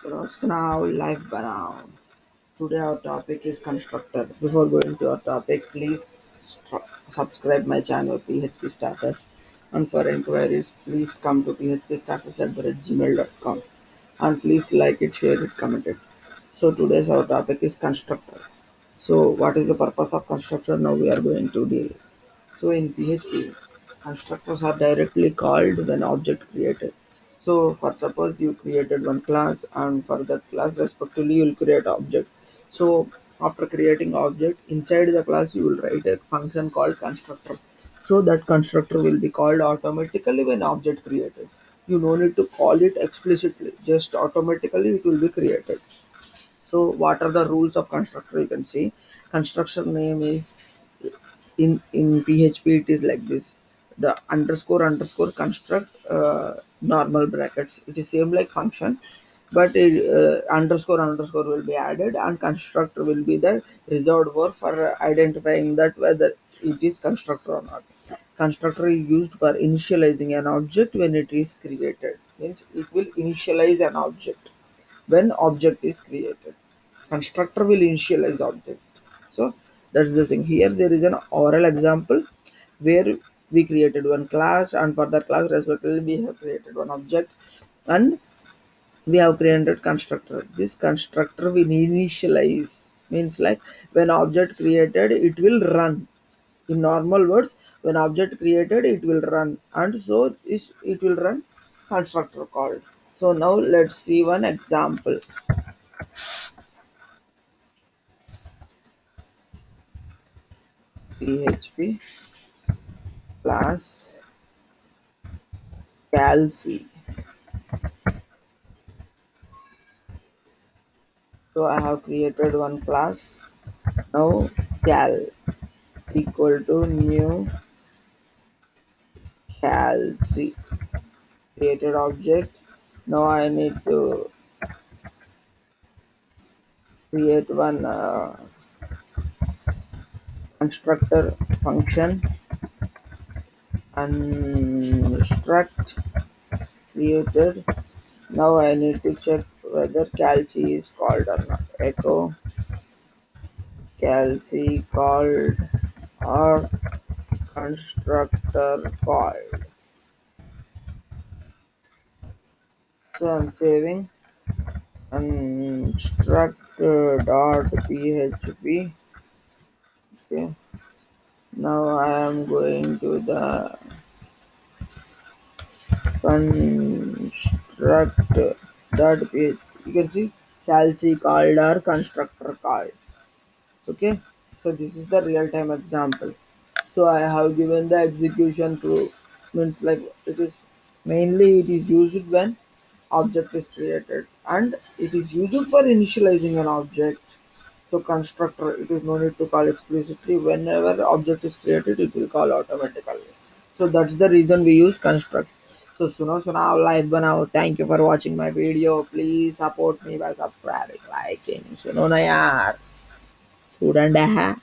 So now live banana. Today our topic is constructor. Before going to our topic, please subscribe my channel PHP Starters. And for inquiries, please come to phpstarters@gmail.com. And please like it, share it, comment it. So today's our topic is constructor. So what is the purpose of constructor? Now we are going to deal. So in PHP, constructors are directly called when object created. So for suppose you created one class and for that class respectively you will create object. So after creating object inside the class you will write a function called constructor. So that constructor will be called automatically when object created. You no need to call it explicitly, just automatically it will be created. So what are the rules of constructor? You can see constructor name is in PHP it is like this. The underscore construct normal brackets. It is same like function, but underscore will be added and constructor will be the reserved word for identifying that whether it is constructor or not. Constructor is used for initializing an object when it is created. Means it will initialize an object when object is created. Constructor will initialize object. So that's the thing. Here there is an oral example where we created one class and for that class respectively we have created one object and we have created constructor. This constructor will initialize means like when object created it will run. In normal words, when object created it will run and so is it will run constructor called. So now let's see one example. PHP class calc. So I have created one class. Now cal equal to new calc created object. Now I need to create one constructor function construct created. Now I need to check whether calc is called or not. Echo calc called or constructor called. So I'm saving construct.php. Okay. Now I am going to the construct.php. You can see calc called or constructor called. Okay. So this is the real-time example. So I have given the execution proof. Means like it is used when object is created and it is used for initializing an object. So constructor it is no need to call explicitly. Whenever object is created it will call automatically. So that's the reason we use construct. So सुनो live बनाओ. Thank you for watching my video. Please support me by subscribing, liking. सुनो ना यार. Student है